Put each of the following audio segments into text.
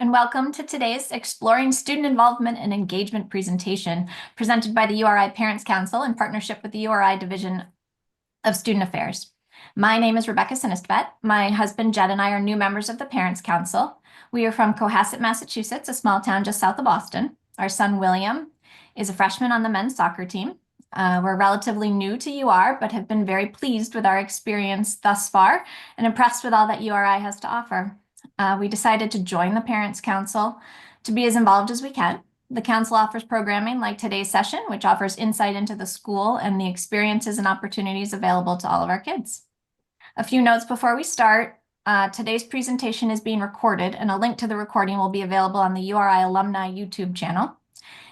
and welcome to today's Exploring Student Involvement and Engagement presentation presented by the URI Parents Council in partnership with the URI Division of Student Affairs. My name is Rebecca Sinistvet. My husband Jed and I are new members of the Parents Council. We are from Cohasset, Massachusetts, a small town just south of Boston. Our son William is a freshman on the men's soccer team. We're relatively new to UR, but have been very pleased with our experience thus far and impressed with all that URI has to offer. We decided to join the Parents Council to be as involved as we can. The council offers programming like today's session, which offers insight into the school and the experiences and opportunities available to all of our kids. A few notes before we start. Today's presentation is being recorded, and a link to the recording will be available on the URI Alumni YouTube channel.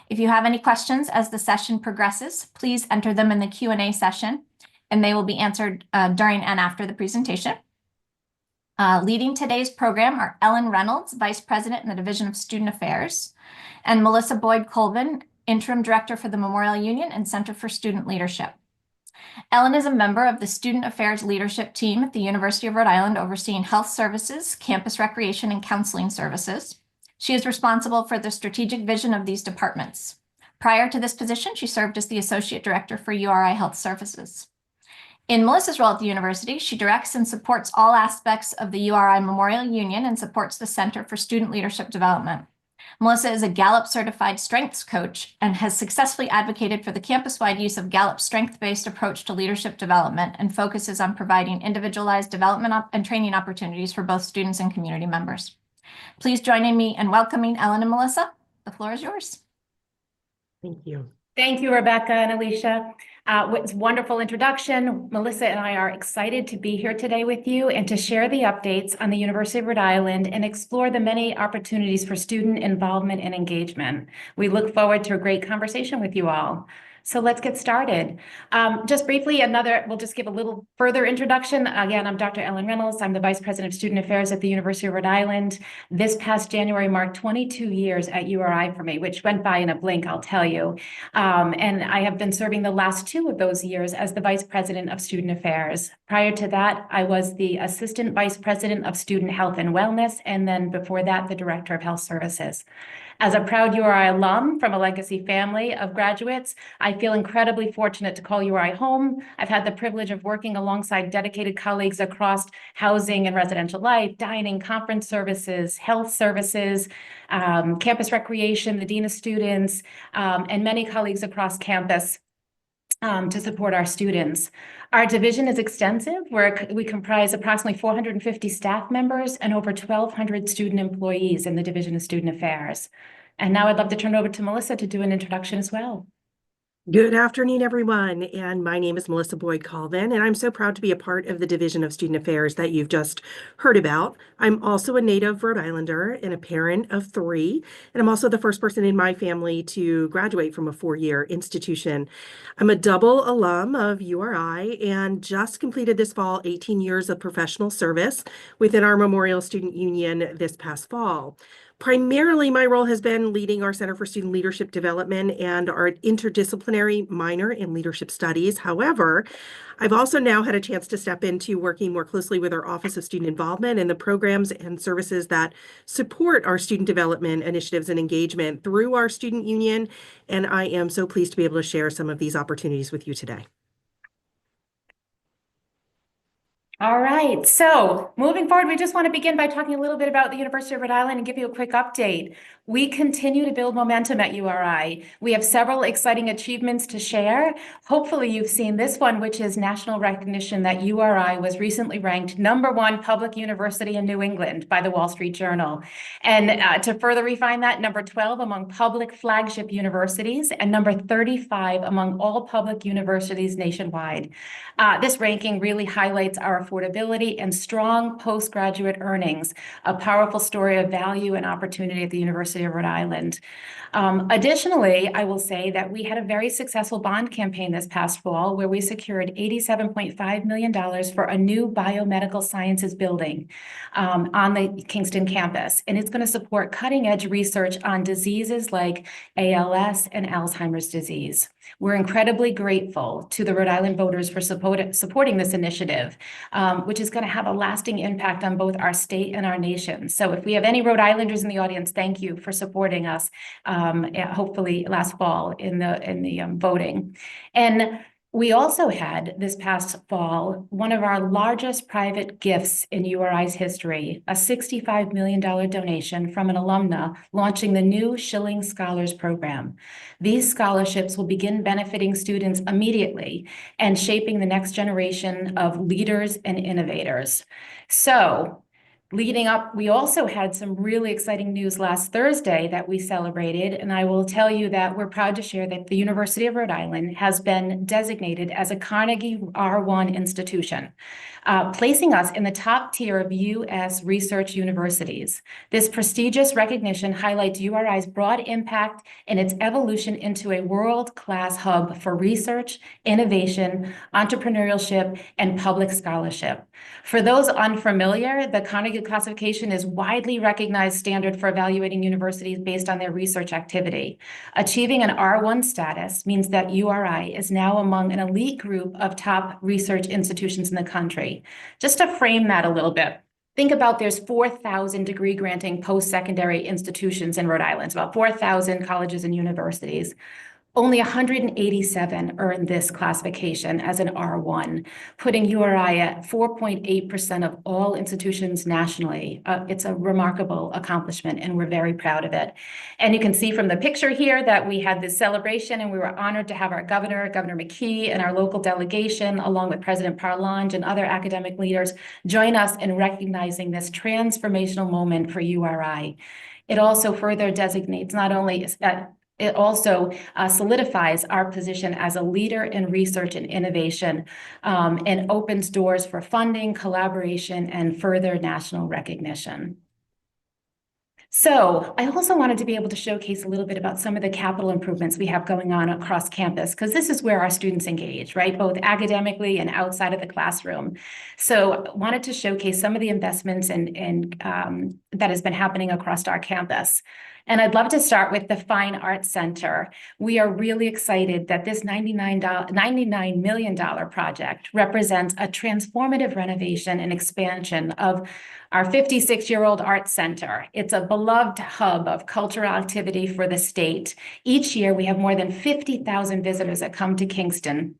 If you have any questions as the session progresses, please enter them in the Q&A session, and they will be answered during and after the presentation. Leading today's program are Ellen Reynolds, Vice President in the Division of Student Affairs, and Melissa Boyd-Colvin, Interim Director for the Memorial Union and Center for Student Leadership. Ellen is a member of the Student Affairs Leadership Team at the University of Rhode Island, overseeing health services, campus recreation, and counseling services. She is responsible for the strategic vision of these departments. Prior to this position, she served as the Associate Director for URI Health Services. In Melissa's role at the university, she directs and supports all aspects of the URI Memorial Union and supports the Center for Student Leadership Development. Melissa is a Gallup certified strengths coach and has successfully advocated for the campus-wide use of Gallup's strength-based approach to leadership development and focuses on providing individualized development and training opportunities for both students and community members. Please join me in welcoming Ellen and Melissa. The floor is yours. Thank you. Thank you, Rebecca and Alicia. It's a wonderful introduction. Melissa and I are excited to be here today with you and to share the updates on the University of Rhode Island and explore the many opportunities for student involvement and engagement. We look forward to a great conversation with you all. So let's get started. Just briefly, we'll just give a little further introduction. Again, I'm Dr. Ellen Reynolds. I'm the Vice President of Student Affairs at the University of Rhode Island. This past January marked 22 years at URI for me, which went by in a blink, I'll tell you. And I have been serving the last 2 of those years as the Vice President of Student Affairs. Prior to that, I was the Assistant Vice President of Student Health and Wellness, and then before that, the Director of Health Services. As a proud URI alum from a legacy family of graduates, I feel incredibly fortunate to call URI home. I've had the privilege of working alongside dedicated colleagues across housing and residential life, dining, conference services, health services, campus recreation, the Dean of Students, and many colleagues across campus to support our students. Our division is extensive. We comprise approximately 450 staff members and over 1,200 student employees in the Division of Student Affairs. And now I'd love to turn it over to Melissa to do an introduction as well. Good afternoon, everyone. And my name is Melissa Boyd-Colvin, and I'm so proud to be a part of the Division of Student Affairs that you've just heard about. I'm also a native Rhode Islander and a parent of 3, and I'm also the first person in my family to graduate from a 4-year institution. I'm a double alum of URI and just completed this fall 18 years of professional service within our Memorial Student Union this past fall. Primarily, my role has been leading our Center for Student Leadership Development and our interdisciplinary minor in leadership studies. However, I've also now had a chance to step into working more closely with our Office of Student Involvement and the programs and services that support our student development initiatives and engagement through our student union. And I am so pleased to be able to share some of these opportunities with you today. All right, so moving forward, we just want to begin by talking a little bit about the University of Rhode Island and give you a quick update. We continue to build momentum at URI. We have several exciting achievements to share. Hopefully you've seen this one, which is national recognition that URI was recently ranked #1 public university in New England by the Wall Street Journal. And to further refine that, number 12 among public flagship universities and number 35 among all public universities nationwide. This ranking really highlights our affordability and strong postgraduate earnings, a powerful story of value and opportunity at the University of Rhode Island. Additionally, I will say that we had a very successful bond campaign this past fall where we secured $87.5 million for a new biomedical sciences building on the Kingston campus. And it's going to support cutting edge research on diseases like ALS and Alzheimer's disease. We're incredibly grateful to the Rhode Island voters for supporting this initiative. which is going to have a lasting impact on both our state and our nation. So if we have any Rhode Islanders in the audience, thank you for supporting us, hopefully last fall in the voting. And we also had this past fall one of our largest private gifts in URI's history, a $65 million donation from an alumna launching the new Schilling Scholars Program. These scholarships will begin benefiting students immediately and shaping the next generation of leaders and innovators. So, leading up, we also had some really exciting news last Thursday that we celebrated, and I will tell you that we're proud to share that the University of Rhode Island has been designated as a Carnegie R1 institution, placing us in the top tier of U.S. research universities. This prestigious recognition highlights URI's broad impact and its evolution into a world-class hub for research, innovation, entrepreneurship, and public scholarship. For those unfamiliar, the Carnegie classification is widely recognized standard for evaluating universities based on their research activity. Achieving an R1 status means that URI is now among an elite group of top research institutions in the country. Just to frame that a little bit, think about there's 4,000 degree granting post-secondary institutions in Rhode Island, about 4,000 colleges and universities. Only 187 earned this classification as an R1, putting URI at 4.8% of all institutions nationally. It's a remarkable accomplishment, and we're very proud of it. And you can see from the picture here that we had this celebration, and we were honored to have our governor, Governor McKee, and our local delegation, along with President Parlange and other academic leaders, join us in recognizing this transformational moment for URI. It also further designates not only it also solidifies our position as a leader in research and innovation, and opens doors for funding, collaboration, and further national recognition. So I also wanted to be able to showcase a little bit about some of the capital improvements we have going on across campus, because this is where our students engage, right? Both academically and outside of the classroom. So wanted to showcase some of the investments and that has been happening across our campus. And I'd love to start with the Fine Arts Center. We are really excited that this $99 million project represents a transformative renovation and expansion of our 56-year-old Arts Center. It's a beloved hub of cultural activity for the state. Each year, we have more than 50,000 visitors that come to Kingston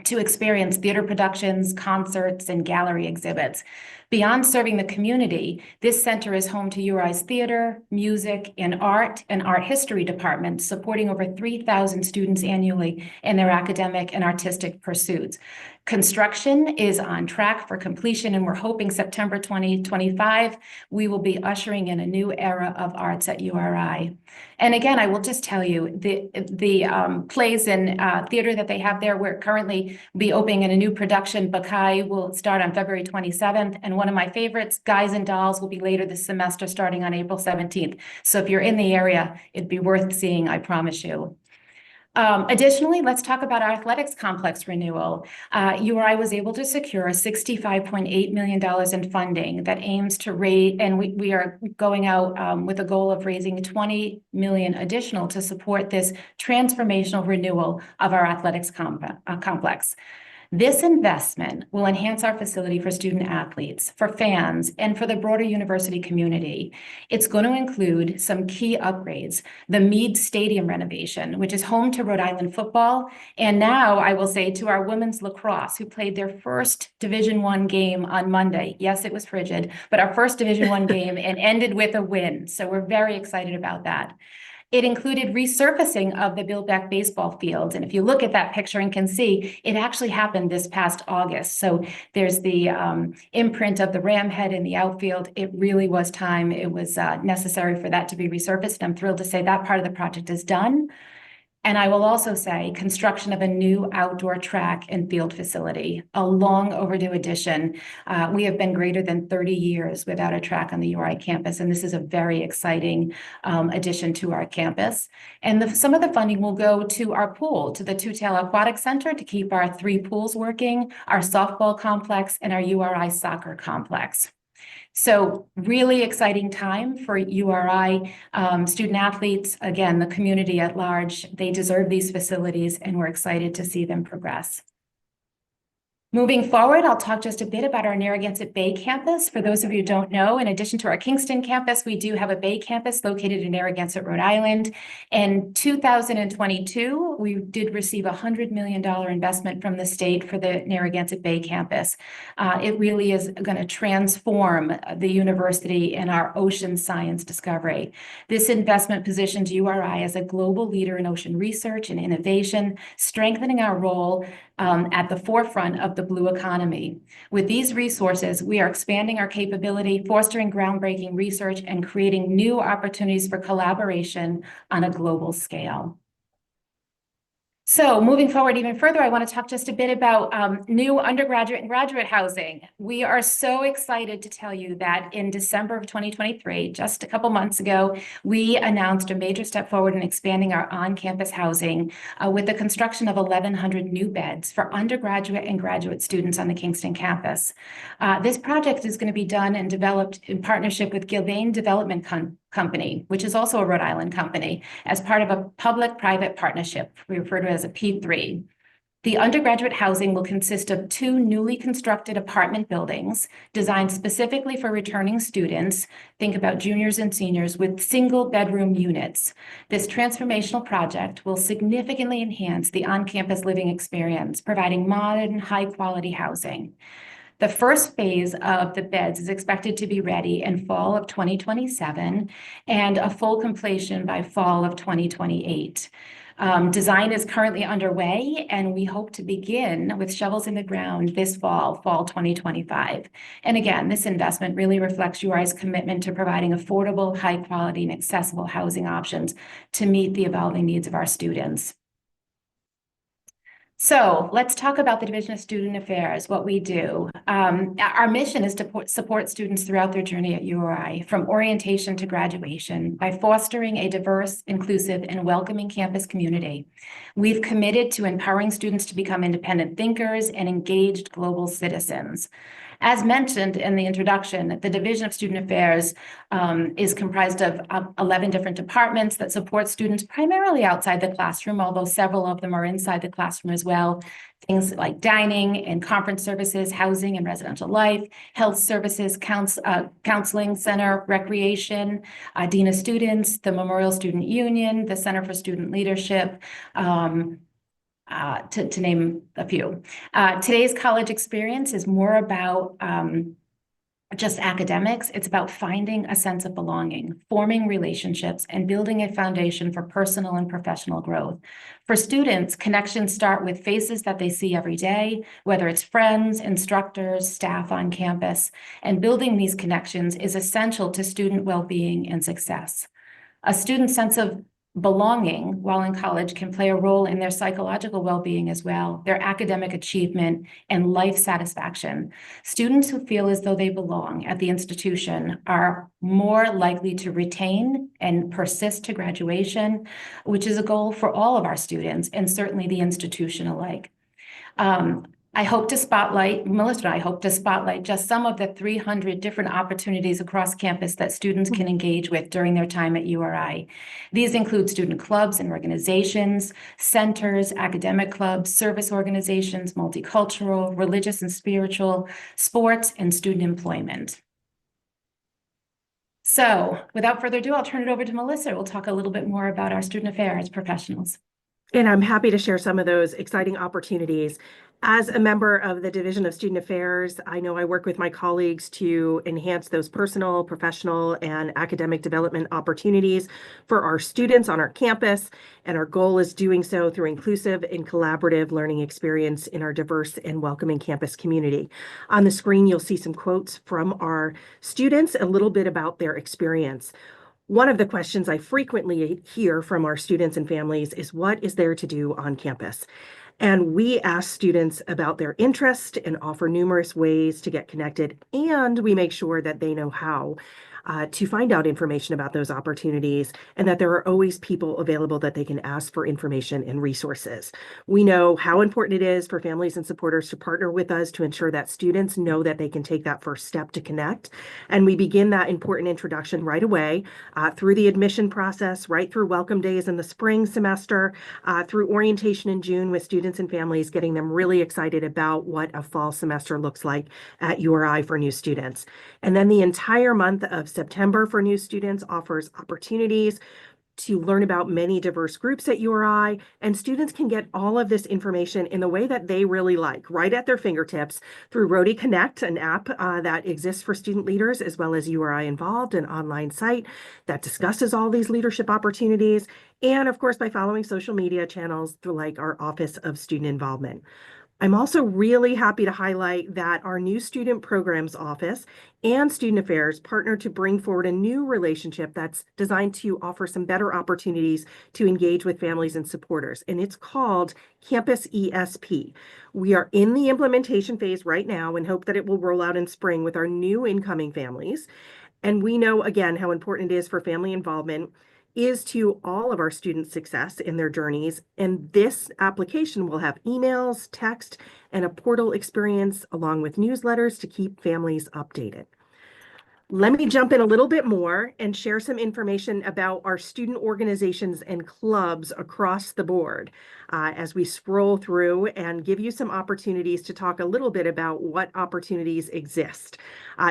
to experience theater productions, concerts, and gallery exhibits. Beyond serving the community, this center is home to URI's theater, music, and art history departments, supporting over 3,000 students annually in their academic and artistic pursuits. Construction is on track for completion, and we're hoping September 2025, we will be ushering in a new era of arts at URI. And again, I will just tell you, the plays and theater that they have there, we're currently be opening in a new production. Buckeye will start on February 27th, and one of my favorites, Guys and Dolls, will be later this semester, starting on April 17th. So if you're in the area, it'd be worth seeing, I promise you. Additionally, let's talk about our athletics complex renewal. URI was able to secure $65.8 million in funding that aims to raise, and we are going out with a goal of raising $20 million additional to support this transformational renewal of our athletics complex. This investment will enhance our facility for student athletes, for fans, and for the broader university community. It's going to include some key upgrades: the Meade Stadium renovation, which is home to Rhode Island football, and now I will say to our women's lacrosse, who played their first Division I game on Monday. Yes, it was frigid, but our first Division I game, and ended with a win. So we're very excited about that. It included resurfacing of the Bill Beck baseball field. And if you look at that picture and can see, it actually happened this past August. So there's the imprint of the ram head in the outfield. It really was time. It was necessary for that to be resurfaced. I'm thrilled to say that part of the project is done. And I will also say construction of a new outdoor track and field facility, a long overdue addition. We have been greater than 30 years without a track on the URI campus, and this is a very exciting addition to our campus. And some of the funding will go to our pool, to the Two-Tail Aquatic Center to keep our 3 pools working, our softball complex, and our URI soccer complex. So really exciting time for URI student athletes. Again, the community at large, they deserve these facilities, and we're excited to see them progress. Moving forward, I'll talk just a bit about our Narragansett Bay campus. For those of you who don't know, in addition to our Kingston campus, we do have a Bay campus located in Narragansett, Rhode Island. In 2022, we did receive a $100 million investment from the state for the Narragansett Bay campus. It really is going to transform the university and our ocean science discovery. This investment positions URI as a global leader in ocean research and innovation, strengthening our role at the forefront of the blue economy. With these resources, we are expanding our capability, fostering groundbreaking research, and creating new opportunities for collaboration on a global scale. So moving forward even further, I want to talk just a bit about new undergraduate and graduate housing. We are so excited to tell you that in December of 2023, just a couple months ago, we announced a major step forward in expanding our on-campus housing with the construction of 1,100 new beds for undergraduate and graduate students on the Kingston campus. This project is going to be done and developed in partnership with Gilbane Development Company, which is also a Rhode Island company, as part of a public-private partnership we refer to as a P3. The undergraduate housing will consist of 2 newly constructed apartment buildings designed specifically for returning students. Think about juniors and seniors with single bedroom units. This transformational project will significantly enhance the on-campus living experience, providing modern, high-quality housing. The first phase of the beds is expected to be ready in fall of 2027 and a full completion by fall of 2028. Design is currently underway, and we hope to begin with shovels in the ground this fall 2025. And again, this investment really reflects URI's commitment to providing affordable, high quality, and accessible housing options to meet the evolving needs of our students. So let's talk about the Division of Student Affairs, what we do. Our mission is to support students throughout their journey at URI, from orientation to graduation, by fostering a diverse, inclusive, and welcoming campus community. We've committed to empowering students to become independent thinkers and engaged global citizens. As mentioned in the introduction, the Division of Student Affairs is comprised of 11 different departments that support students primarily outside the classroom, although several of them are inside the classroom as well. Things like dining and conference services, housing and residential life, health services, counseling center, recreation, Dean of Students, the Memorial Student Union, the Center for Student Leadership, to name a few. Today's college experience is more about just academics. It's about finding a sense of belonging, forming relationships, and building a foundation for personal and professional growth. For students, connections start with faces that they see every day, whether it's friends, instructors, staff on campus, and building these connections is essential to student well-being and success. A student's sense of belonging while in college can play a role in their psychological well-being as well, their academic achievement and life satisfaction. Students who feel as though they belong at the institution are more likely to retain and persist to graduation, which is a goal for all of our students and certainly the institution alike. I hope to spotlight, Melissa and I hope to spotlight just some of the 300 different opportunities across campus that students can engage with during their time at URI. These include student clubs and organizations, centers, academic clubs, service organizations, multicultural, religious and spiritual, sports, and student employment. So without further ado, I'll turn it over to Melissa. We'll talk a little bit more about our student affairs professionals. And I'm happy to share some of those exciting opportunities. As a member of the Division of Student Affairs, I know I work with my colleagues to enhance those personal, professional, and academic development opportunities for our students on our campus. And our goal is doing so through inclusive and collaborative learning experience in our diverse and welcoming campus community. On the screen, you'll see some quotes from our students, a little bit about their experience. One of the questions I frequently hear from our students and families is, what is there to do on campus? And we ask students about their interest and offer numerous ways to get connected, and we make sure that they know how. to find out information about those opportunities, and that there are always people available that they can ask for information and resources. We know how important it is for families and supporters to partner with us to ensure that students know that they can take that first step to connect. And we begin that important introduction right away through the admission process, right through welcome days in the spring semester, through orientation in June with students and families, getting them really excited about what a fall semester looks like at URI for new students. And then the entire month of September for new students offers opportunities to learn about many diverse groups at URI, and students can get all of this information in the way that they really like, right at their fingertips through Rhody Connect, an app that exists for student leaders, as well as URI Involved, an online site that discusses all these leadership opportunities, and of course by following social media channels through like our Office of Student Involvement. I'm also really happy to highlight that our new Student Programs Office and Student Affairs partner to bring forward a new relationship that's designed to offer some better opportunities to engage with families and supporters, and it's called Campus ESP. We are in the implementation phase right now and hope that it will roll out in spring with our new incoming families. And we know, again, how important it is for family involvement is to all of our students' success in their journeys. And this application will have emails, text, and a portal experience along with newsletters to keep families updated. Let me jump in a little bit more and share some information about our student organizations and clubs across the board as we scroll through and give you some opportunities to talk a little bit about what opportunities exist.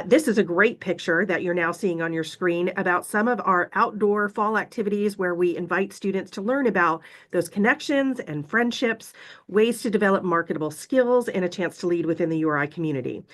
This is a great picture that you're now seeing on your screen about some of our outdoor fall activities where we invite students to learn about those connections and friendships, ways to develop marketable skills, and a chance to lead within the URI community.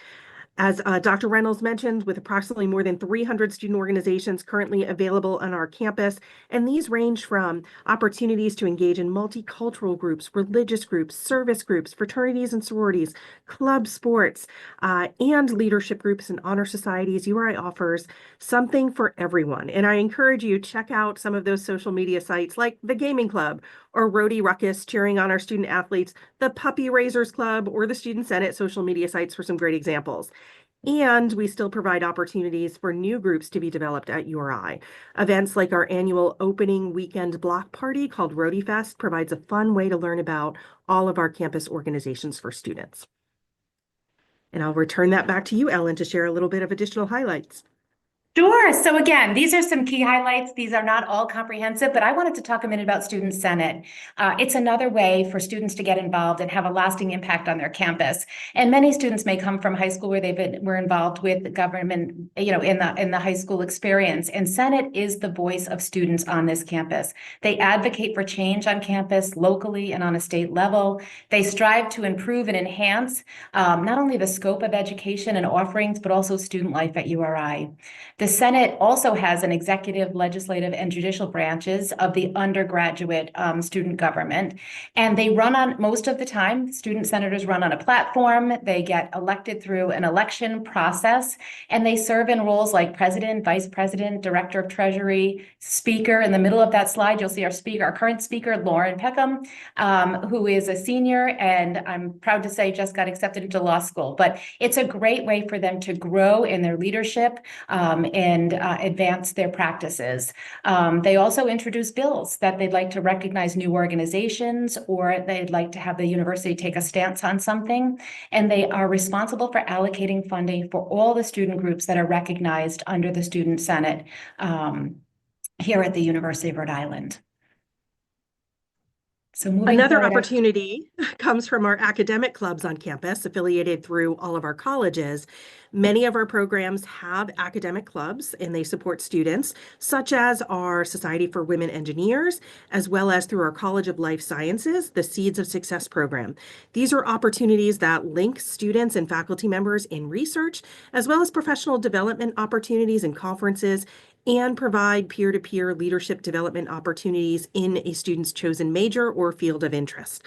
As Dr. Reynolds mentioned, with approximately more than 300 student organizations currently available on our campus, and these range from opportunities to engage in multicultural groups, religious groups, service groups, fraternities and sororities, club sports, and leadership groups and honor societies. URI offers something for everyone. And I encourage you to check out some of those social media sites like the Gaming Club or Rhody Ruckus cheering on our student athletes, the Puppy Raisers Club, or the Student Senate social media sites for some great examples. And we still provide opportunities for new groups to be developed at URI. Events like our annual opening weekend block party called Rhody Fest provides a fun way to learn about all of our campus organizations for students. And I'll return that back to you, Ellen, to share a little bit of additional highlights. Sure. So again, these are some key highlights. These are not all comprehensive, but I wanted to talk a minute about Student Senate. It's another way for students to get involved and have a lasting impact on their campus. And many students may come from high school where were involved with government, in the high school experience. And Senate is the voice of students on this campus. They advocate for change on campus, locally and on a state level. They strive to improve and enhance not only the scope of education and offerings, but also student life at URI. The Senate also has an executive, legislative, and judicial branches of the undergraduate student government. And they run on, most of the time, student senators run on a platform. They get elected through an election process, and they serve in roles like president, vice president, director of treasury, speaker. In the middle of that slide, you'll see our current speaker, Lauren Peckham, who is a senior, and I'm proud to say just got accepted into law school. But it's a great way for them to grow in their leadership and advance their practices. They also introduce bills that they'd like to recognize new organizations, or they'd like to have the university take a stance on something. And they are responsible for allocating funding for all the student groups that are recognized under the Student Senate here at the University of Rhode Island. So another opportunity comes from our academic clubs on campus, affiliated through all of our colleges. Many of our programs have academic clubs, and they support students, such as our Society for Women Engineers, as well as through our College of Life Sciences, the Seeds of Success program. These are opportunities that link students and faculty members in research, as well as professional development opportunities and conferences, and provide peer-to-peer leadership development opportunities in a student's chosen major or field of interest.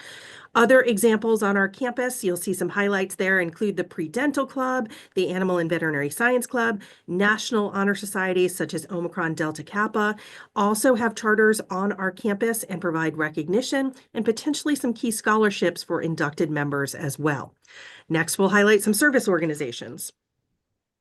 Other examples on our campus, you'll see some highlights there, include the Pre-Dental Club, the Animal and Veterinary Science Club, National Honor Societies such as Omicron Delta Kappa, also have charters on our campus and provide recognition and potentially some key scholarships for inducted members as well. Next, we'll highlight some service organizations.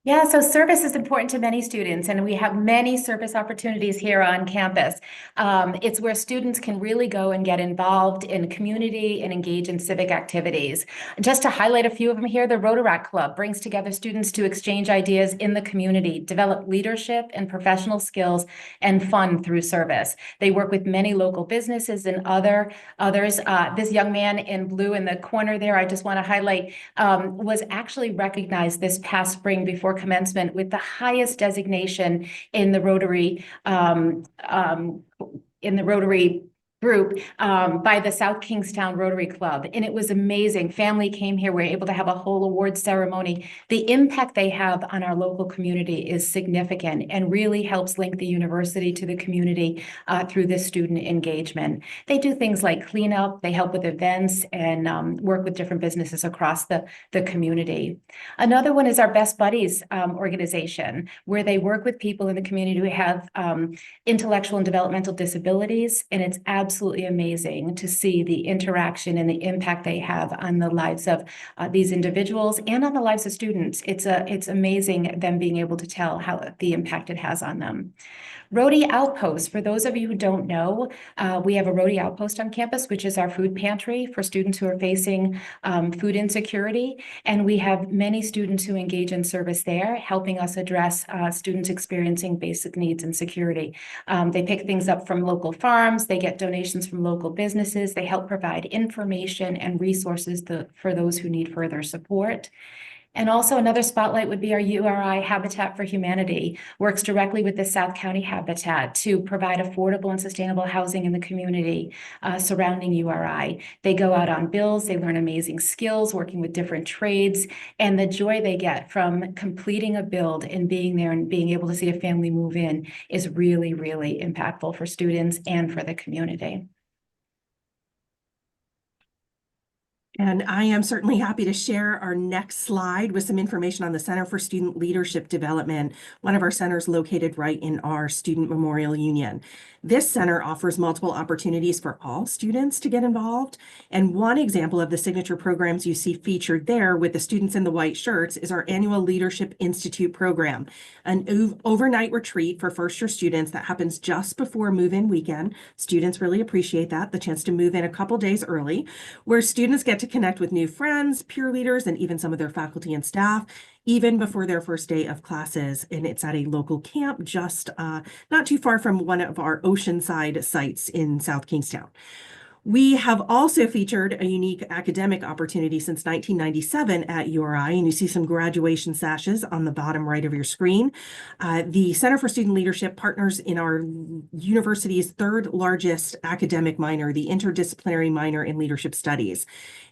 Yeah, so service is important to many students, and we have many service opportunities here on campus. It's where students can really go and get involved in community and engage in civic activities. Just to highlight a few of them here, the Rotaract Club brings together students to exchange ideas in the community, develop leadership and professional skills, and fun through service. They work with many local businesses and others. This young man in blue in the corner there, I just want to highlight, was actually recognized this past spring before commencement with the highest designation in the Rotary group by the South Kingstown Rotary Club. And it was amazing. Family came here. We were able to have a whole award ceremony. The impact they have on our local community is significant and really helps link the university to the community through this student engagement. They do things like clean up, they help with events, and work with different businesses across the community. Another one is our Best Buddies organization, where they work with people in the community who have intellectual and developmental disabilities, and it's absolutely amazing to see the interaction and the impact they have on the lives of these individuals and on the lives of students. It's amazing them being able to tell how the impact it has on them. Rhody Outpost, for those of you who don't know, we have a Rhody Outpost on campus, which is our food pantry for students who are facing food insecurity. And we have many students who engage in service there, helping us address students experiencing basic needs and security. They pick things up from local farms, they get donations from local businesses, they help provide information and resources for those who need further support. And also another spotlight would be our URI Habitat for Humanity, works directly with the South County Habitat to provide affordable and sustainable housing in the community surrounding URI. They go out on bills, they learn amazing skills, working with different trades, and the joy they get from completing a build and being there and being able to see a family move in is really, really impactful for students and for the community. And I am certainly happy to share our next slide with some information on the Center for Student Leadership Development, one of our centers located right in our Student Memorial Union. This center offers multiple opportunities for all students to get involved. And one example of the signature programs you see featured there with the students in the white shirts is our annual Leadership Institute program, an overnight retreat for first-year students that happens just before move-in weekend. Students really appreciate that, the chance to move in a couple days early, where students get to connect with new friends, peer leaders, and even some of their faculty and staff, even before their first day of classes. And it's at a local camp just not too far from one of our oceanside sites in South Kingstown. We have also featured a unique academic opportunity since 1997 at URI, and you see some graduation sashes on the bottom right of your screen. The Center for Student Leadership partners in our university's third largest academic minor, the Interdisciplinary Minor in Leadership Studies.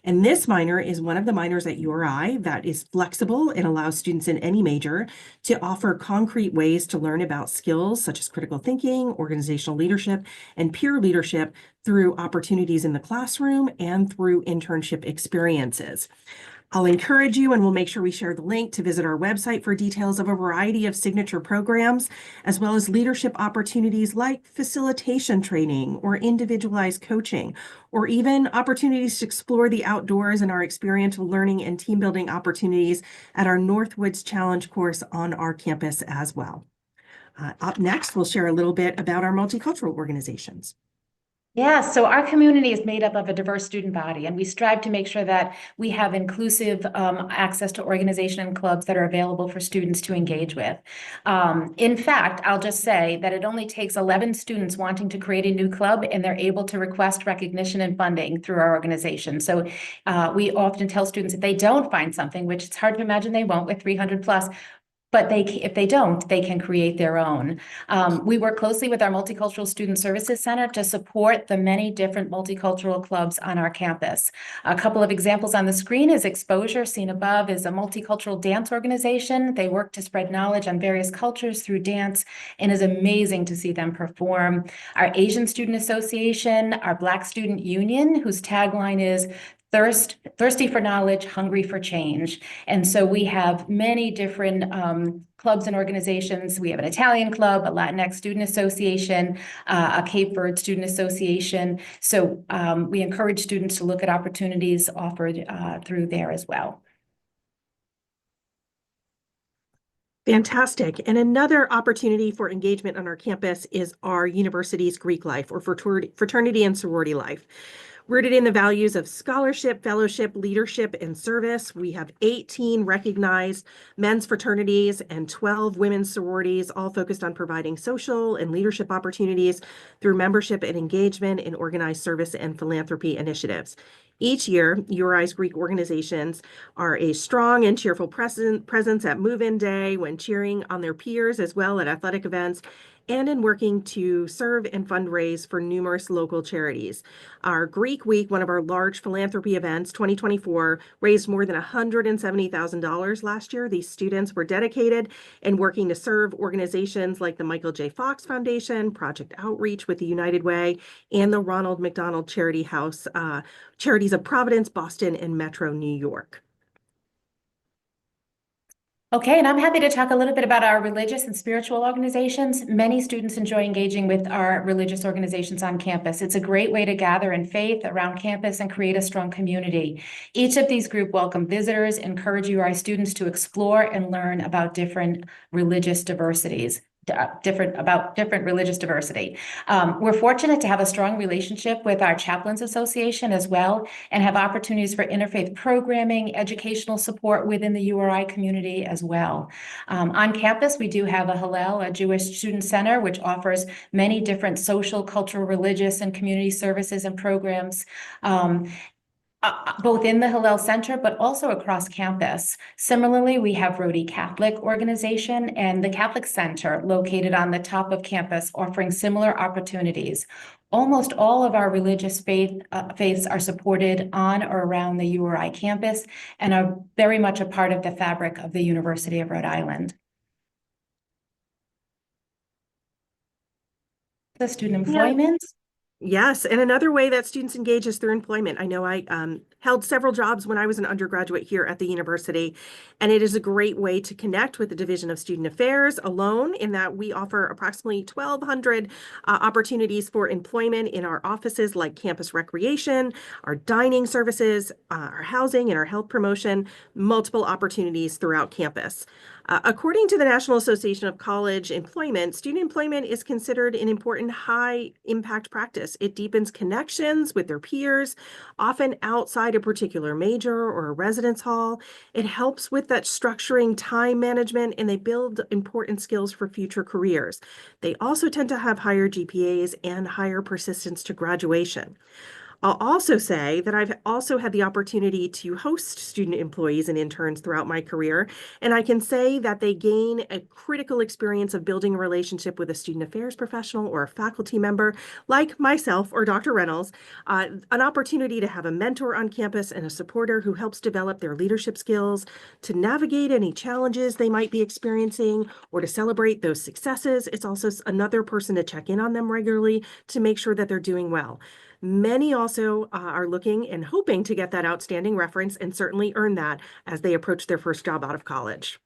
And this minor is one of the minors at URI that is flexible and allows students in any major to offer concrete ways to learn about skills such as critical thinking, organizational leadership, and peer leadership through opportunities in the classroom and through internship experiences. I'll encourage you, and we'll make sure we share the link, to visit our website for details of a variety of signature programs, as well as leadership opportunities like facilitation training or individualized coaching, or even opportunities to explore the outdoors and our experiential learning and team building opportunities at our Northwoods Challenge course on our campus as well. Up next, we'll share a little bit about our multicultural organizations. Yeah, so our community is made up of a diverse student body, and we strive to make sure that we have inclusive access to organization and clubs that are available for students to engage with. In fact, I'll just say that it only takes 11 students wanting to create a new club, and they're able to request recognition and funding through our organization. So we often tell students if they don't find something, which it's hard to imagine they won't with 300 plus, but if they don't, they can create their own. We work closely with our Multicultural Student Services Center to support the many different multicultural clubs on our campus. A couple of examples on the screen is Exposure, seen above, is a multicultural dance organization. They work to spread knowledge on various cultures through dance, and is amazing to see them perform. Our Asian Student Association, our Black Student Union, whose tagline is thirsty for knowledge, hungry for change. And so we have many different clubs and organizations. We have an Italian club, a Latinx student association, a Cape Verde student association. So we encourage students to look at opportunities offered through there as well. Fantastic. And another opportunity for engagement on our campus is our university's Greek life or fraternity and sorority life. Rooted in the values of scholarship, fellowship, leadership, and service, we have 18 recognized men's fraternities and 12 women's sororities, all focused on providing social and leadership opportunities through membership and engagement in organized service and philanthropy initiatives. Each year, URI's Greek organizations are a strong and cheerful presence at move-in day when cheering on their peers, as well at athletic events, and in working to serve and fundraise for numerous local charities. Our Greek Week, one of our large philanthropy events, 2024, raised more than $170,000 last year. These students were dedicated and working to serve organizations like the Michael J. Fox Foundation, Project Outreach with the United Way, and the Ronald McDonald Charity House, Charities of Providence, Boston, and Metro New York. Okay, and I'm happy to talk a little bit about our religious and spiritual organizations. Many students enjoy engaging with our religious organizations on campus. It's a great way to gather in faith around campus and create a strong community. Each of these groups welcome visitors, encourage URI students to explore and learn about different religious diversities. Different religious diversity. We're fortunate to have a strong relationship with our Chaplains Association as well, and have opportunities for interfaith programming, educational support within the URI community as well. On campus, we do have a Hillel, a Jewish student center, which offers many different social, cultural, religious, and community services and programs. Both in the Hillel Center, but also across campus. Similarly, we have Rhodey Catholic Organization and the Catholic Center located on the top of campus, offering similar opportunities. Almost all of our religious faiths are supported on or around the URI campus and are very much a part of the fabric of the University of Rhode Island. The student employment. Yes, and another way that students engage is through employment. I know I held several jobs when I was an undergraduate here at the university, and it is a great way to connect with the Division of Student Affairs alone, in that we offer approximately 1,200 opportunities for employment in our offices, like campus recreation, our dining services, our housing, and our health promotion, multiple opportunities throughout campus. According to the National Association of College Employment, student employment is considered an important high-impact practice. It deepens connections with their peers, often outside a particular major or a residence hall. It helps with that structuring time management, and they build important skills for future careers. They also tend to have higher GPAs and higher persistence to graduation. I'll also say that I've also had the opportunity to host student employees and interns throughout my career, and I can say that they gain a critical experience of building a relationship with a student affairs professional or a faculty member like myself or Dr. Reynolds, an opportunity to have a mentor on campus and a supporter who helps develop their leadership skills, to navigate any challenges they might be experiencing, or to celebrate those successes. It's also another person to check in on them regularly to make sure that they're doing well. Many also are looking and hoping to get that outstanding reference, and certainly earn that as they approach their first job out of college.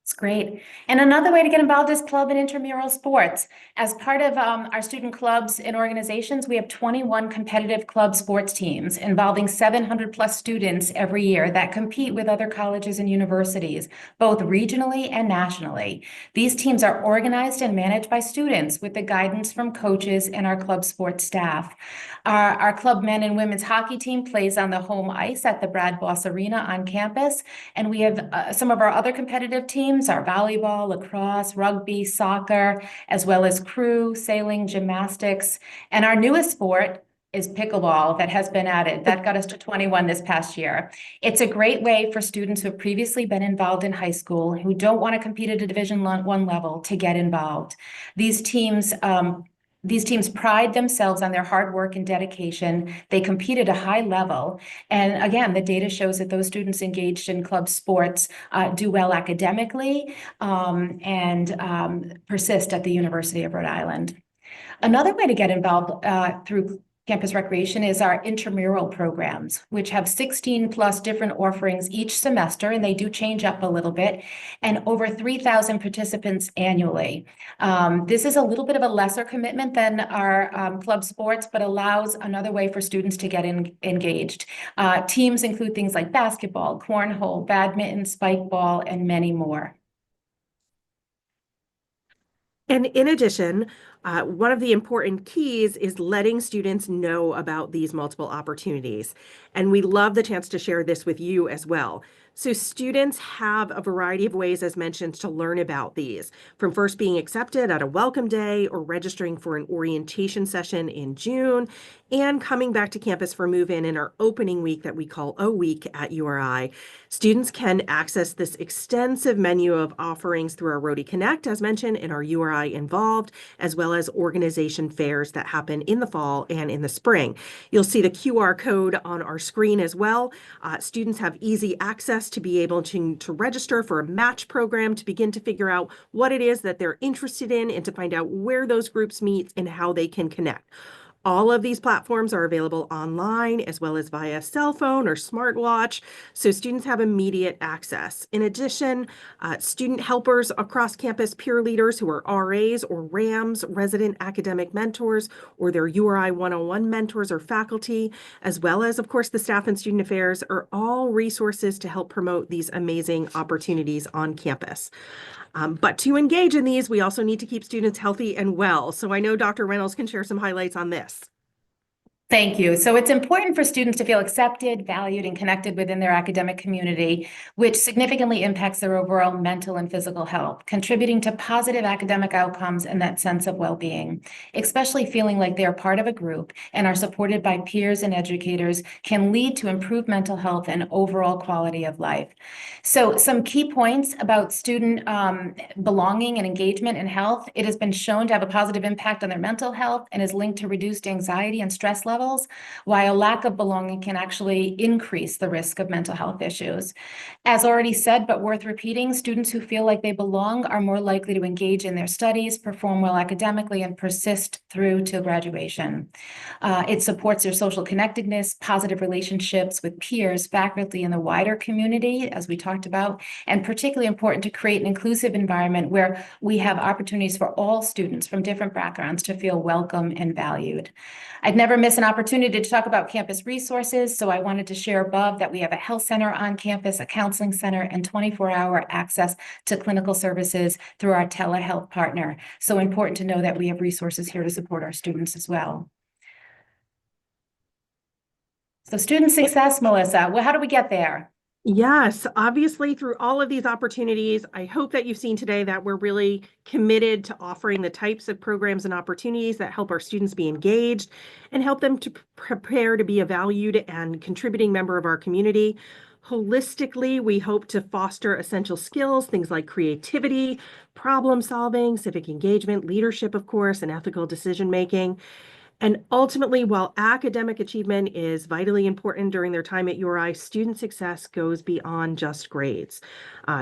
It's great. And another way to get involved is club and intramural sports. As part of our student clubs and organizations, we have 21 competitive club sports teams involving 700 plus students every year that compete with other colleges and universities, both regionally and nationally. These teams are organized and managed by students with the guidance from coaches and our club sports staff. Our club men and women's hockey team plays on the home ice at the Brad Boss Arena on campus. And we have some of our other competitive teams are volleyball, lacrosse, rugby, soccer, as well as crew, sailing, gymnastics. And our newest sport is pickleball that has been added. That got us to 21 this past year. It's a great way for students who have previously been involved in high school, who don't want to compete at a Division I level, to get involved. These teams pride themselves on their hard work and dedication. They compete at a high level. And again, the data shows that those students engaged in club sports do well academically and persist at the University of Rhode Island. Another way to get involved through campus recreation is our intramural programs, which have 16 plus different offerings each semester, and they do change up a little bit, and over 3,000 participants annually. This is a little bit of a lesser commitment than our club sports, but allows another way for students to get engaged. Teams include things like basketball, cornhole, badminton, spike ball, and many more. And in addition, one of the important keys is letting students know about these multiple opportunities. And we love the chance to share this with you as well. So students have a variety of ways, as mentioned, to learn about these, from first being accepted at a welcome day or registering for an orientation session in June, and coming back to campus for move-in in our opening week that we call O Week at URI. Students can access this extensive menu of offerings through our Rhody Connect, as mentioned, in our URI Involved, as well as organization fairs that happen in the fall and in the spring. You'll see the QR code on our screen as well. Students have easy access to be able to register for a match program, to begin to figure out what it is that they're interested in and to find out where those groups meet and how they can connect. All of these platforms are available online as well as via cell phone or smartwatch, so students have immediate access. In addition, student helpers across campus, peer leaders who are RAs or RAMs, resident academic mentors, or their URI 101 mentors or faculty, as well as, of course, the staff and student affairs, are all resources to help promote these amazing opportunities on campus. But to engage in these, we also need to keep students healthy and well. So I know Dr. Reynolds can share some highlights on this. Thank you. So it's important for students to feel accepted, valued, and connected within their academic community, which significantly impacts their overall mental and physical health, contributing to positive academic outcomes and that sense of well-being. Especially feeling like they are part of a group and are supported by peers and educators can lead to improved mental health and overall quality of life. So some key points about student belonging and engagement and health. It has been shown to have a positive impact on their mental health and is linked to reduced anxiety and stress levels, while lack of belonging can actually increase the risk of mental health issues. As already said, but worth repeating, students who feel like they belong are more likely to engage in their studies, perform well academically, and persist through to graduation. It supports their social connectedness, positive relationships with peers, faculty, and the wider community, as we talked about, and particularly important to create an inclusive environment where we have opportunities for all students from different backgrounds to feel welcome and valued. I'd never miss an opportunity to talk about campus resources, so I wanted to share above that we have a health center on campus, a counseling center, and 24-hour access to clinical services through our telehealth partner. So important to know that we have resources here to support our students as well. So student success, Melissa, well, how do we get there? Yes, obviously through all of these opportunities, I hope that you've seen today that we're really committed to offering the types of programs and opportunities that help our students be engaged and help them to prepare to be a valued and contributing member of our community. Holistically, we hope to foster essential skills, things like creativity, problem solving, civic engagement, leadership, of course, and ethical decision making. And ultimately, while academic achievement is vitally important during their time at URI, student success goes beyond just grades.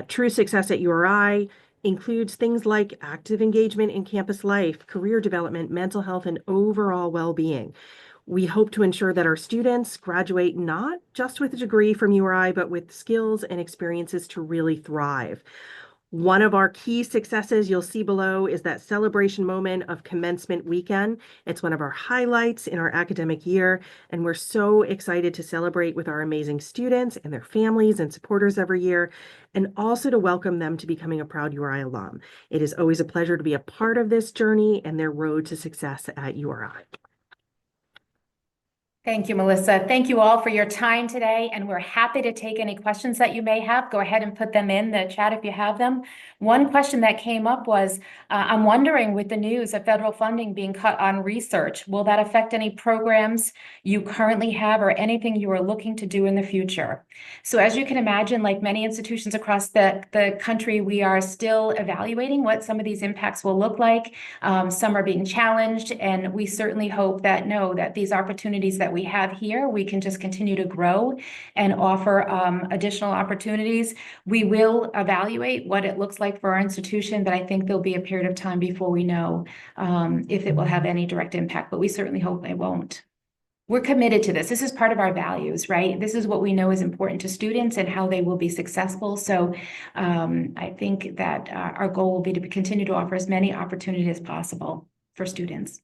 True success at URI includes things like active engagement in campus life, career development, mental health, and overall well-being. We hope to ensure that our students graduate not just with a degree from URI, but with skills and experiences to really thrive. One of our key successes you'll see below is that celebration moment of commencement weekend. It's one of our highlights in our academic year, and we're so excited to celebrate with our amazing students and their families and supporters every year, and also to welcome them to becoming a proud URI alum. It is always a pleasure to be a part of this journey and their road to success at URI. Thank you, Melissa. Thank you all for your time today, and we're happy to take any questions that you may have. Go ahead and put them in the chat if you have them. One question that came up was, I'm wondering, with the news of federal funding being cut on research, will that affect any programs you currently have or anything you are looking to do in the future? So as you can imagine, like many institutions across the country, we are still evaluating what some of these impacts will look like. Some are being challenged, and we certainly hope that these opportunities that we have here, we can just continue to grow and offer additional opportunities. We will evaluate what it looks like for our institution, but I think there'll be a period of time before we know if it will have any direct impact, but we certainly hope it won't. We're committed to this. This is part of our values, right? This is what we know is important to students and how they will be successful. So I think that our goal will be to continue to offer as many opportunities as possible for students.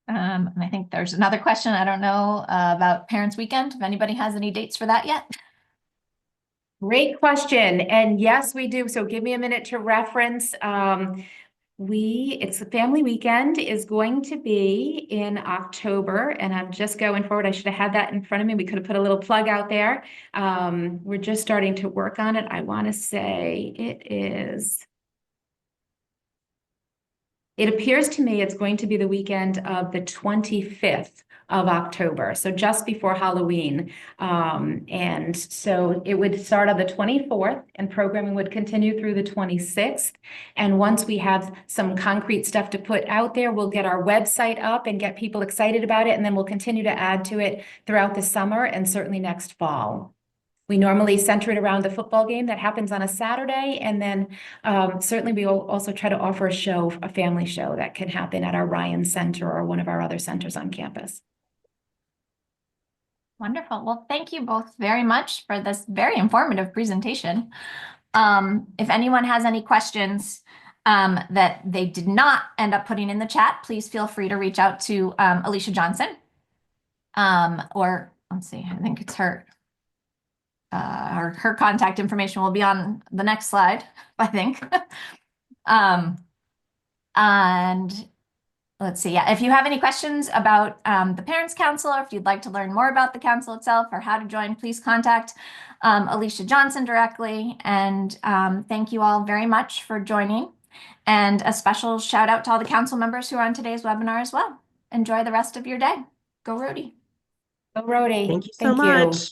And I think there's another question. I don't know about Parents Weekend, if anybody has any dates for that yet. Great question. And yes, we do. So give me a minute to reference. It's the family weekend is going to be in October, and I'm just going forward. I should have had that in front of me. We could have put a little plug out there. We're just starting to work on it. I want to say it appears to me it's going to be the weekend of the 25th of October, so just before Halloween. And so it would start on the 24th and programming would continue through the 26th. And once we have some concrete stuff to put out there, we'll get our website up and get people excited about it. And then we'll continue to add to it throughout the summer and certainly next fall. We normally center it around the football game that happens on a Saturday. And then certainly we will also try to offer a family show that can happen at our Ryan Center or one of our other centers on campus. Wonderful. Well, thank you both very much for this very informative presentation. If anyone has any questions that they did not end up putting in the chat, please feel free to reach out to Alicia Johnson. Or let's see, I think it's her contact information will be on the next slide, I think. And let's see. Yeah, if you have any questions about the Parents Council, or if you'd like to learn more about the council itself or how to join, please contact Alicia Johnson directly. And thank you all very much for joining. And a special shout out to all the council members who are on today's webinar as well. Enjoy the rest of your day. Go Rhody. Go Rhody. Thank you so much.